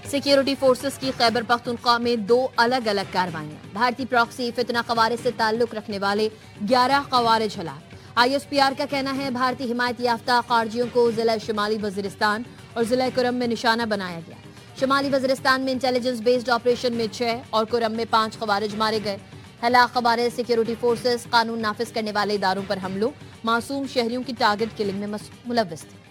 Security forces की खैबर पख्तूनख्वा में 2 अलग अलग कार्रवाइयां। भारतीय प्रॉक्सी फितना खवारिज से ताल्लुक रखने वाले 11 खवारिज हलाक। ISPR का कहना है भारतीय हिमायत याफ्ता खारजियों को जिला शुमाली वजीरिस्तान और जिला कुरम में निशाना बनाया गया। शुमाली वजीरिस्तान में इंटेलिजेंस बेस्ड ऑपरेशन में 6 और कुरम में 5 खवारिज मारे गए। हलाक खवारिज सिक्योरिटी फोर्सेस कानून नाफिज करने वाले इदारों पर हमलों, मासूम शहरियों की टारगेट किलिंग में मुलव्विस थे।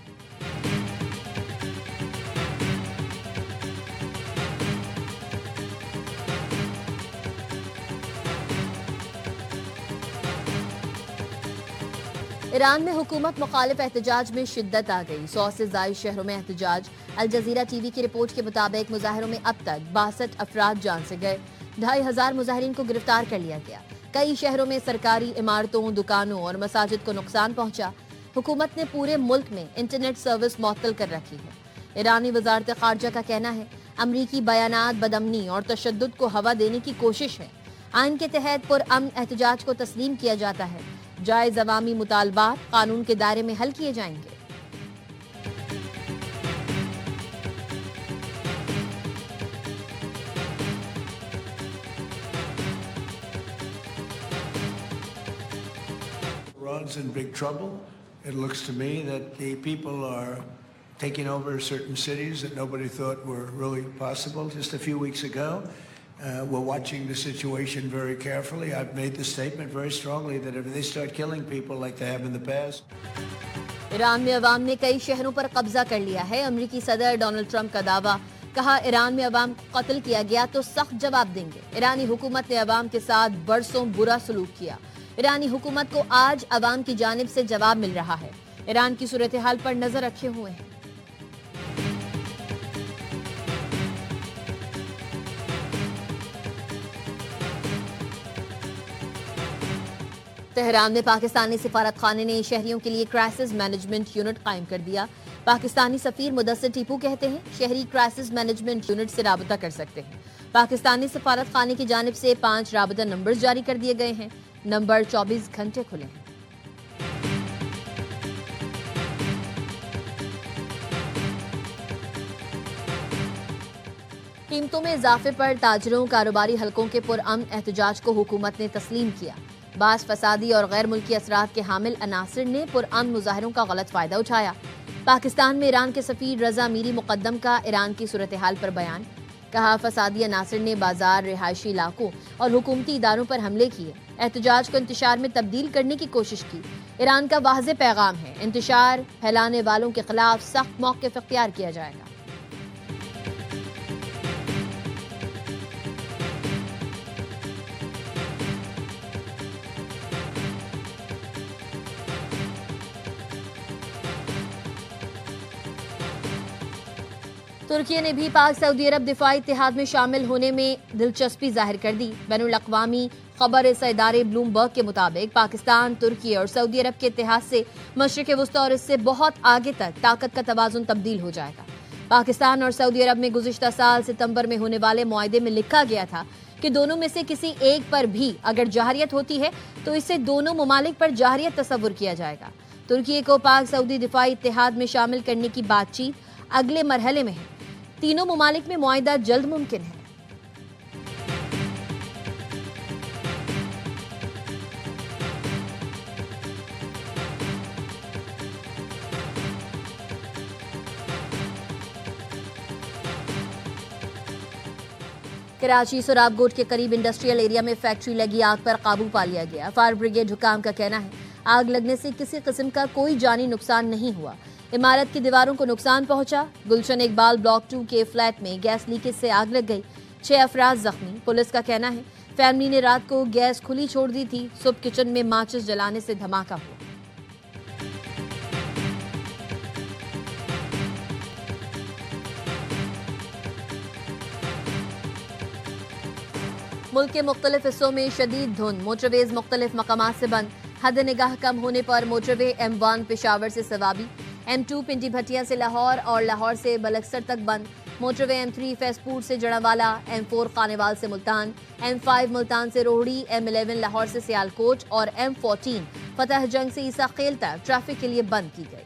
ईरान में हुकूमत मुखालिफ एहतजाज में शिद्दत आ गई। 100 से ज्यादा शहरों में एहतजाज। अल जजीरा टीवी की रिपोर्ट के मुताबिक मुजाहरों में अब तक 62 अफराद जान से गए। 2500 मुजाहरीन को गिरफ्तार कर लिया गया। कई शहरों में सरकारी इमारतों, दुकानों और मसाजिद को नुकसान पहुंचा। हुकूमत ने पूरे मुल्क में इंटरनेट सर्विस मुअत्तल कर रखी है। ईरानी वजारत खारजा का कहना है अमरीकी बयानात बदअमनी और तशद्दुद को हवा देने की कोशिश है। आइन के तहत पुरअमन एहतजाज को तस्लीम किया जाता है। जायज अवामी मुतालबात कानून के दायरे में हल किए जाएंगे। Iran's in big trouble. It looks to me that the people are taking over certain cities that nobody thought were really possible just a few weeks ago. We're watching the situation very carefully. I've made the statement very strongly that if they start killing people like they have in the past. Iran में अवाम ने कई शहरों पर कब्जा कर लिया है। अमेरिकी सदर डोनाल्ड ट्रंप का दावा। कहा ईरान में अवाम को कत्ल किया गया तो सख्त जवाब देंगे। ईरानी हुकूमत ने अवाम के साथ बरसों बुरा सलूक किया। ईरानी हुकूमत को आज अवाम की जानिब से जवाब मिल रहा है। ईरान की सूरत हाल पर नजर रखे हुए हैं। तेहरान में पाकिस्तानी सिफारत खाने ने शहरियों के लिए क्राइसिस मैनेजमेंट यूनिट कायम कर दिया। पाकिस्तानी सफीर मुदस्सिर टीपू कहते हैं शहरी क्राइसिस मैनेजमेंट यूनिट से राबता कर सकते हैं। पाकिस्तानी सिफारत खाने की जानिब से 5 राबता नंबर जारी कर दिए गए हैं। नंबर 24 घंटे खुले हैं। कीमतों में इजाफे पर ताजरों कारोबारी हलकों के पुरअमन एहतजाज को हुकूमत ने तस्लीम किया। बास फसादी और गैर मुल्की असरात के हामिल अनासिर ने पुरअमन मुजाहिरों का गलत फायदा उठाया। पाकिस्तान में ईरान के सफीर रजा मीरी मुकद्दम का ईरान की सूरत हाल पर बयान। कहा फसादी अनासिर ने बाजार, रिहायशी इलाकों और हुकूमती इदारों पर हमले किए। एहतजाज को इंतशार में तब्दील करने की कोशिश की। ईरान का वाज़ेह पैगाम है इंतशार फैलाने वालों के खिलाफ सख्त मौक़िफ़ इख्तियार किया जाएगा। तुर्की ने भी पाक सऊदी अरब दिफाई इत्तेहाद में शामिल होने में दिलचस्पी जाहिर कर दी। बैनुल अक़वामी खबर इदारे ब्लूमबर्ग के मुताबिक पाकिस्तान, तुर्की और सऊदी अरब के इत्तेहाद से मशरिक़ वस्ता और इससे बहुत आगे तक ताकत का तवाज़ुन तब्दील हो जाएगा। पाकिस्तान और सऊदी अरब में गुज़िश्ता साल सितंबर में होने वाले मुआहदे में लिखा गया था कि दोनों में से किसी एक पर भी अगर जाहरियत होती है तो इससे दोनों ममालिक पर जाहरियत तस्वुर किया जाएगा। तुर्की को पाक सऊदी दिफाई इत्तेहाद में शामिल करने की बातचीत अगले मरहले में है। तीनों ममालिक में मुआहिदा जल्द मुमकिन है। कराची सोराबकोट के करीब इंडस्ट्रियल एरिया में फैक्ट्री लगी आग पर काबू पा लिया गया। फायर ब्रिगेड हुकाम का कहना है आग लगने से किसी किस्म का कोई जानी नुकसान नहीं हुआ। इमारत की दीवारों को नुकसान पहुंचा। गुलशन इकबाल ब्लॉक 2 के फ्लैट में गैस लीकेज से आग लग गई। 6 अफराद जख्मी। पुलिस का कहना है फैमिली ने रात को गैस खुली छोड़ दी थी। सुबह किचन में माचिस जलाने से धमाका हुआ। मुल्क के मुख्तलिफ हिस्सों में शदीद धुंध। मोटरवेज मुख्तलिफ मकामात से बंद। हद निगाह कम होने पर मोटरवे M1 पेशावर से सवाबी, M2 पिंडी भटिया से लाहौर और लाहौर से बलकसर तक बंद। मोटरवे M3 फैसपुर से जड़ावाला, M4 खानेवाल से मुल्तान, M5 मुल्तान से रोहड़ी, M11 लाहौर से सियालकोट और M14 फतह जंग से ईसा खेल तक ट्रैफिक के लिए बंद की गई।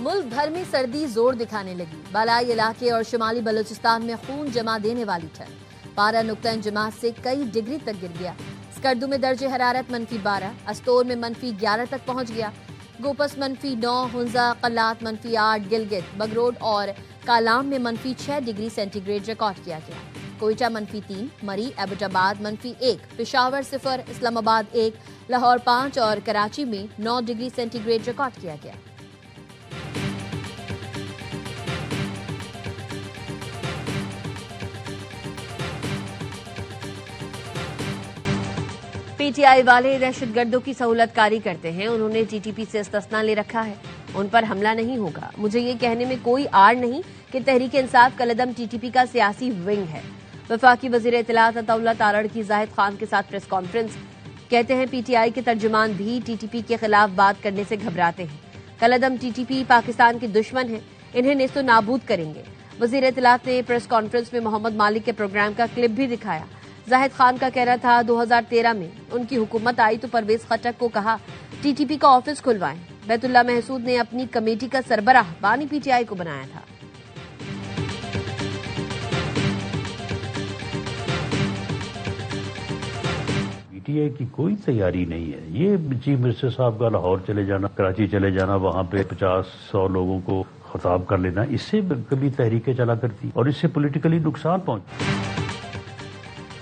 मुल्क भर में सर्दी जोर दिखाने लगी। बालाई इलाके और शुमाली बलूचिस्तान में खून जमा देने वाली ठंड। पारा नुक्ता इंजमात से कई डिग्री तक गिर गया। स्कर्दू में दर्जे हरारत -12, अस्तोर में -11 तक पहुंच गया। गोपस -9, हुंजा कल्लात -8, गिलगित, बगरोड और कालाम में -6 डिग्री सेंटीग्रेड रिकॉर्ड किया गया। कोयटा -3, मरी एबटाबाद -1, पेशावर 0, इस्लामाबाद 1, लाहौर 5 और कराची में 9 डिग्री सेंटीग्रेड रिकॉर्ड किया गया। पीटीआई वाले दहशतगर्दों की सहूलतकारी करते हैं। उन्होंने टीटीपी से इस्तिस्ना ले रखा है, उन पर हमला नहीं होगा। मुझे ये कहने में कोई आड़ नहीं कि तहरीक इंसाफ कलदम टीटीपी का सियासी विंग है। वफाकी वजीर इत्तलात अताउल्लाह तारड़ की जाहिद खान के साथ प्रेस कॉन्फ्रेंस। कहते हैं पीटीआई के तर्जुमान भी टीटीपी के खिलाफ बात करने से घबराते हैं। कलदम टीटीपी पाकिस्तान के दुश्मन है, इन्हें नेस्तो नाबूद करेंगे। वजीर इत्तलात ने प्रेस कॉन्फ्रेंस में मोहम्मद मालिक के प्रोग्राम का क्लिप भी दिखाया। जाहिद खान का कहना था 2013 में उनकी हुकूमत आई तो परवेज खटक को कहा टीटीपी का ऑफिस खुलवाएं। बैतुल्लाह महसूद ने अपनी कमेटी का सरबराह बानी पीटीआई को बनाया था। पीटीआई की कोई तैयारी नहीं है। ये चीफ मिनिस्टर साहब का लाहौर चले जाना, कराची चले जाना, वहां पे 50-100 लोगों को खिताब कर लेना, इससे कभी तहरीकें चला करती और इससे पॉलिटिकली नुकसान पहुंचा।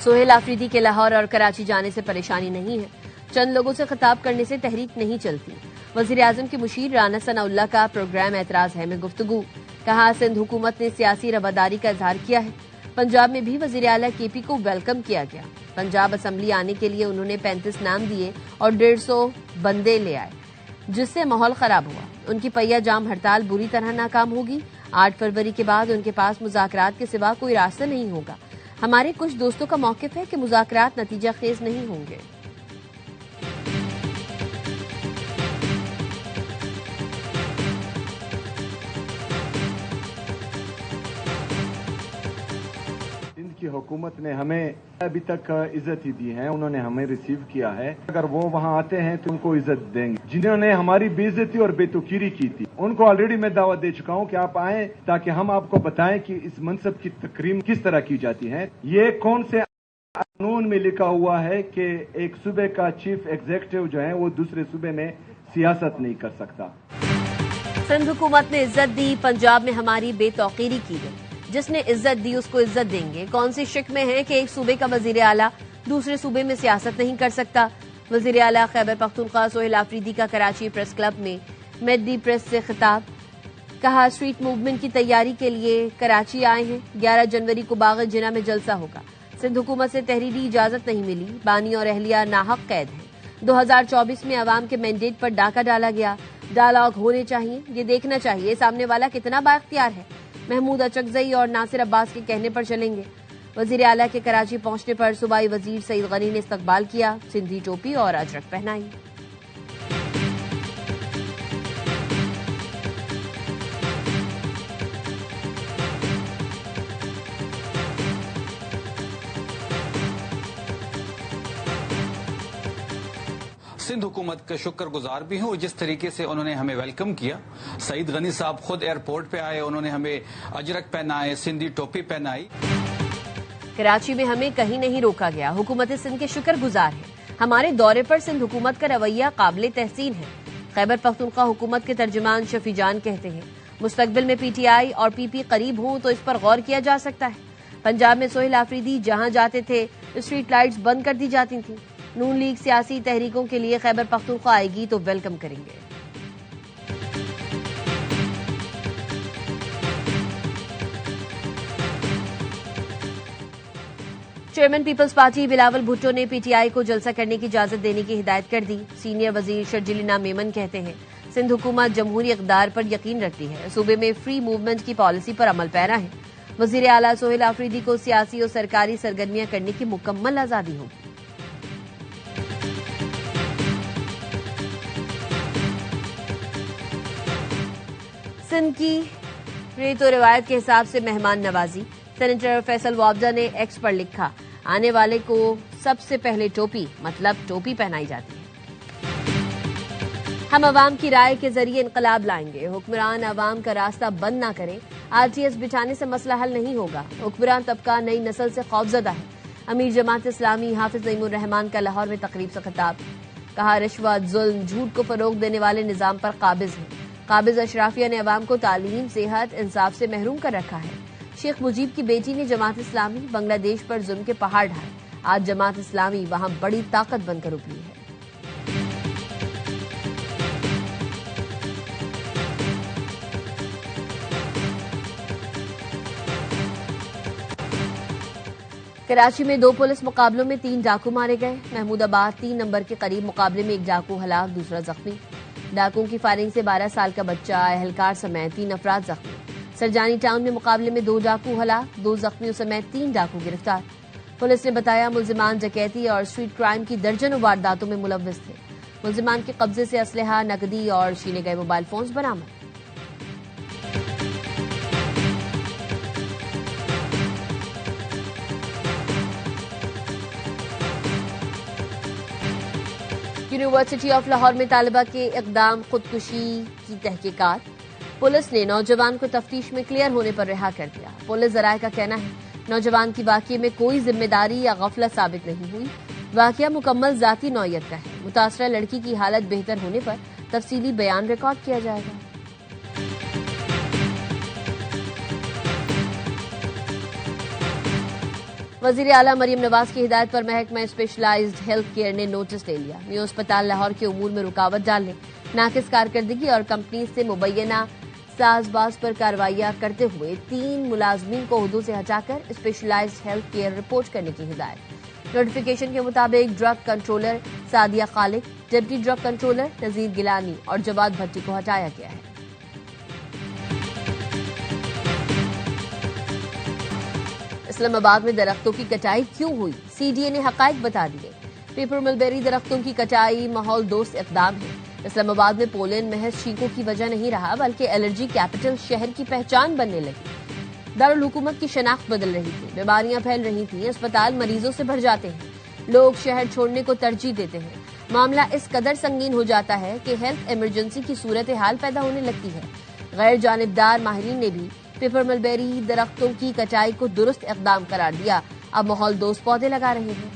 सोहेल आफरीदी के लाहौर और कराची जाने से परेशानी नहीं है। चंद लोगों से खिताब करने से तहरीक नहीं चलती। वजीर आजम की मुशीर राना सनाउल्लाह का प्रोग्राम एतराज है में गुफ्तगू। कहा सिंध हुकूमत ने सियासी रवादारी का इजहार किया है। पंजाब में भी वजीर आला केपी को वेलकम किया गया। पंजाब असम्बली आने के लिए उन्होंने 35 नाम दिए और 150 बंदे ले आए, जिससे माहौल खराब हुआ। उनकी पहिया जाम हड़ताल बुरी तरह नाकाम होगी। 8 फरवरी के बाद उनके पास मुज़ाकरात के सिवा कोई रास्ता नहीं होगा। हमारे कुछ दोस्तों का मौकिफ है कि मुज़ाकरात नतीजा खेज नहीं होंगे। की हुकूमत ने हमें अभी तक इज्जत ही दी है, उन्होंने हमें रिसीव किया है। अगर वो वहां आते हैं तो उनको इज्जत देंगे। जिन्होंने हमारी बेइज्जती और बेतुकीरी की थी उनको ऑलरेडी मैं दावत दे चुका हूं कि आप आएं ताकि हम आपको बताएं कि इस मनसब की तकरीम किस तरह की जाती है। ये कौन से कानून में लिखा हुआ है कि एक सूबे का चीफ एग्जीक्यूटिव जो है वो दूसरे सूबे में सियासत नहीं कर सकता। सिंध हुकूमत ने इज्जत दी, पंजाब में हमारी बेतौकीरी की गई। जिसने इज्जत दी उसको इज्जत देंगे। कौन सी शिक में है कि एक सूबे का वजीर आला दूसरे सूबे में सियासत नहीं कर सकता। वजीर आला खैबर पख्तूनख्वा सोहेल आफरीदी का कराची प्रेस क्लब में मेडी प्रेस से खिताब। कहा स्ट्रीट मूवमेंट की तैयारी के लिए कराची आए हैं। 11 जनवरी को बाग जिना में जलसा होगा। सिंध हुकूमत से तहरीरी इजाजत नहीं मिली। बानी और अहलिया नाहक कैद हैं। 2024 में अवाम के मैंडेट पर डाका डाला गया। डायलॉग होने चाहिए, ये देखना चाहिए सामने वाला कितना बाइख्तियार है। महमूद अचकजई और नासिर अब्बास के कहने पर चलेंगे। वजीर आला के कराची पहुंचने पर सूबाई वजीर सईद गनी ने इस्तकबाल किया। सिंधी टोपी और अजरक पहनाई। सिंध हुकूमत के शुक्रगुजार भी हूँ जिस तरीके से उन्होंने हमें वेलकम किया। सईद गनी साहब खुद एयरपोर्ट पे आए, उन्होंने हमें अजरक पहनाए, सिंधी टोपी पहनाई। कराची में हमें कहीं नहीं रोका गया। हुकूमत सिंध के शुक्रगुजार है। हमारे दौरे पर सिंध हुकूमत का रवैया काबिल तहसीन है। खैबर पख्तूनख्वा हुकूमत के तर्जुमान शफी जान कहते हैं मुस्तकबिल में पीटीआई और पीपी करीब हों तो इस पर गौर किया जा सकता है। पंजाब में सोहेल आफरीदी जहां जाते थे स्ट्रीट लाइट्स बंद कर दी जाती थी। नून लीग सियासी तहरीकों के लिए खैबर पख्तूनख्वा आएगी तो वेलकम करेंगे। चेयरमैन पीपल्स पार्टी बिलावल भुट्टो ने पीटीआई को जलसा करने की इजाजत देने की हिदायत कर दी। सीनियर वजीर शर्जिलिना मेमन कहते हैं सिंध हुकूमत जमहूरी इक़दार पर यकीन रखती है। सूबे में फ्री मूवमेंट की पॉलिसी पर अमल पैरा है। वजीर आला सोहेल आफरीदी को सियासी और सरकारी सरगर्मियां करने की मुकम्मल आजादी होगी। सिंध की रीत और रिवायत के हिसाब से मेहमान नवाजी। सेनेटर फैसल वाबदा ने एक्स पर लिखा आने वाले को सबसे पहले टोपी मतलब टोपी पहनाई जाती है। हम आवाम की राय के जरिए इनकलाब लाएंगे। हुक्मरान आवाम का रास्ता बंद न करें। आरटीएस बिठाने से मसला हल नहीं होगा। हुक्मरान तबका नई नस्ल से खौफजदा है। अमीर जमात इस्लामी हाफिज नईमुर रहमान का लाहौर में तकरीब से खिताब। कहा, रिश्वत, जुल्म, झूठ को फरोग देने वाले निजाम पर काबिज हैं। काबिज अशराफिया ने अवाम को तालीम, सेहत, इंसाफ से महरूम कर रखा है। शेख मुजीब की बेटी ने जमात इस्लामी बांग्लादेश पर जुल्म के पहाड़ ढाए। आज जमात इस्लामी वहां बड़ी ताकत बनकर उभरी है। कराची में 2 पुलिस मुकाबलों में 3 डाकू मारे गए। महमूदाबाद 3 नंबर के करीब मुकाबले में एक डाकू हलाक, दूसरा जख्मी। डाकुओं की फायरिंग से 12 साल का बच्चा, एहलकार समेत 3 अफराद जख्मी। सरजानी टाउन में मुकाबले में 2 डाकू हलाक, 2 जख्मियों समेत 3 डाकू गिरफ्तार। पुलिस ने बताया, मुल्जिमान डकैती और स्ट्रीट क्राइम की दर्जनों वारदातों में मुलव्विस थे। मुल्जिमान के कब्जे से असलहा, नकदी और छीने गए मोबाइल फोन्स बरामद। यूनिवर्सिटी ऑफ लाहौर में तालिबा के इकदाम, खुदकुशी की तहकीकात। पुलिस ने नौजवान को तफ्तीश में क्लियर होने पर रिहा कर दिया। पुलिस जराये का कहना है, नौजवान की वाकये में कोई जिम्मेदारी या गफलत साबित नहीं हुई। वाकया मुकम्मल जाती नौयत का है। मुतासरा लड़की की हालत बेहतर होने पर तफसीली बयान रिकॉर्ड किया जाएगा। वजीर आला मरीम नवाज की हिदायत पर महकमा स्पेशलाइज्ड हेल्थ केयर ने नोटिस ले लिया। न्यू अस्पताल लाहौर के उमूर में रुकावट डालने, नाकिस कारकर्दगी और कंपनी से मुबैना साजबाज पर कार्रवाइयां करते हुए 3 मुलाजमीन को ओहदों से हटाकर स्पेशलाइज्ड हेल्थ केयर रिपोर्ट करने की हिदायत। नोटिफिकेशन के मुताबिक drug controller Sadia Khaliq, deputy drug controller Nazir Gilani और जवाद भट्टी को हटाया गया है। इस्लामाबाद में दरख्तों की कटाई क्यों हुई, सीडीए ने हकायक बता दिए। पेपर मलबेरी दरख्तों की कटाई माहौल दोस्त इकदाम है। इस्लामाबाद में पोलन महज छींकों की वजह नहीं रहा, बल्कि एलर्जी कैपिटल शहर की पहचान बनने लगी। दारुल हुकूमत की शनाख्त बदल रही थी, बीमारियां फैल रही थी, अस्पताल मरीजों से भर जाते हैं, लोग शहर छोड़ने को तरजीह देते हैं। मामला इस कदर संगीन हो जाता है कि हेल्थ इमरजेंसी की सूरत हाल पैदा होने लगती है। गैर जानिबदार माहिरीन ने भी पेपर मलबेरी दरख्तों की कटाई को दुरुस्त इकदाम करार दिया। अब माहौल दोस्त पौधे लगा रहे हैं।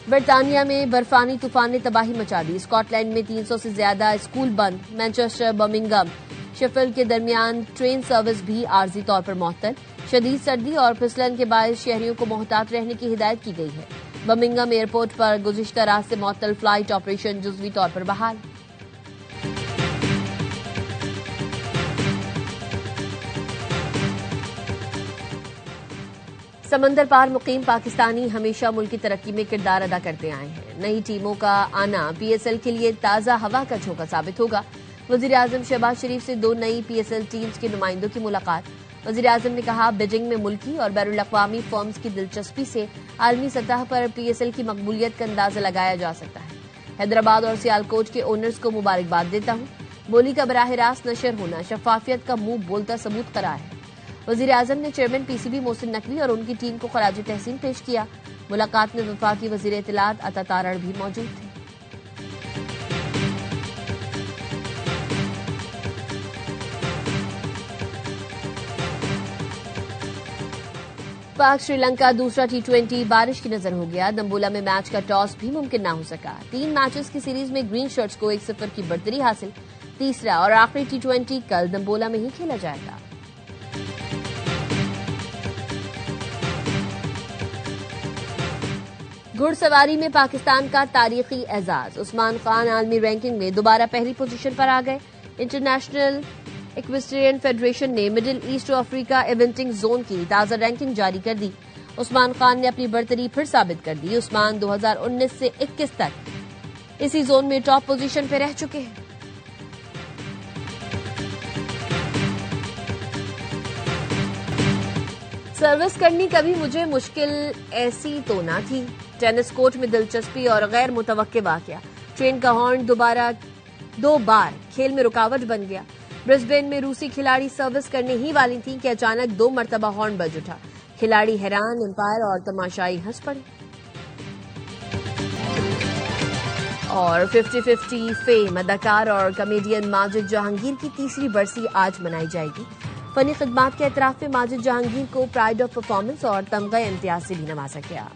बरतानिया में बर्फानी तूफान ने तबाही मचा दी। स्कॉटलैंड में 300 से ज्यादा स्कूल बंद। मैनचेस्टर, बर्मिंघम, शेफील्ड के दरमियान ट्रेन सर्विस भी आर्जी तौर पर मुअत्तल। शदीद सर्दी और फिसलन के बायस शहरियों को मोहतात रहने की हिदायत की गई है। बर्मिंघम एयरपोर्ट पर गुज़िश्ता रात से मुअत्तल फ्लाइट ऑपरेशन जुज़वी तौर पर बहाल। समंदर पार मुकीम पाकिस्तानी हमेशा मुल्क की तरक्की में किरदार अदा करते आए हैं। नई टीमों का आना पीएसएल के लिए ताज़ा हवा का झोंका साबित होगा। वज़ीर आज़म शहबाज शरीफ से 2 नई पीएसएल टीम्स के नुमाइंदों की मुलाकात। वज़ीर आज़म ने कहा, बीजिंग में मुल्की और बैनुल अक़वामी फर्म्स की दिलचस्पी से आलमी सतह पर पीएसएल की मकबूलियत का अंदाजा लगाया जा सकता है। हैदराबाद और सियालकोट के ओनर्स को मुबारकबाद देता हूँ। बोली का बराह रास्त नशर होना शफाफियत का मुंह बोलता सबूत करार है। वज़ीर आज़म ने चेयरमैन पीसीबी मोहसिन नकवी और उनकी टीम को खराज तहसीन पेश किया। मुलाकात में वफाकी वज़ीर इत्तलात अता तारड़ भी मौजूद थे। पाक श्रीलंका दूसरा T20 बारिश की नजर हो गया। दंबोला में मैच का टॉस भी मुमकिन न हो सका। 3 मैचेस की सीरीज में ग्रीन शर्ट्स को 1-0 की बढ़तरी हासिल। तीसरा और आखिरी T20 कल दंबोला में ही खेला जाएगा। घुड़सवारी में पाकिस्तान का तारीखी एजाज। उस्मान खान आलमी रैंकिंग में दोबारा पहली पोजीशन पर आ गए। इंटरनेशनल इक्वेस्ट्रियन फेडरेशन ने middle east Africa eventing zone की ताज़ा रैंकिंग जारी कर दी। उस्मान खान ने अपनी बढ़तरी फिर साबित कर दी। उस्मान 2019 से 21 तक इसी जोन में टॉप पोजीशन पर रह चुके हैं। सर्विस करनी कभी मुझे मुश्किल ऐसी तो ना थी। टेनिस कोर्ट में दिलचस्पी और गैर मुतवक्के वाकया। ट्रेन का हॉर्न 2 बार खेल में रुकावट बन गया। ब्रिस्बेन में रूसी खिलाड़ी सर्विस करने ही वाली थी कि अचानक 2 मरतबा हॉर्न बज उठा। खिलाड़ी हैरान, अंपायर और तमाशाई हंस पड़े। और 50-50 फेम अदाकार और कॉमेडियन माजिद जहांगीर की तीसरी बरसी आज मनाई जाएगी। फनी खिदमात के एतराफ में माजिद जहांगीर को प्राइड ऑफ परफॉर्मेंस और तमगा इम्तियाज से भी नवाजा गया।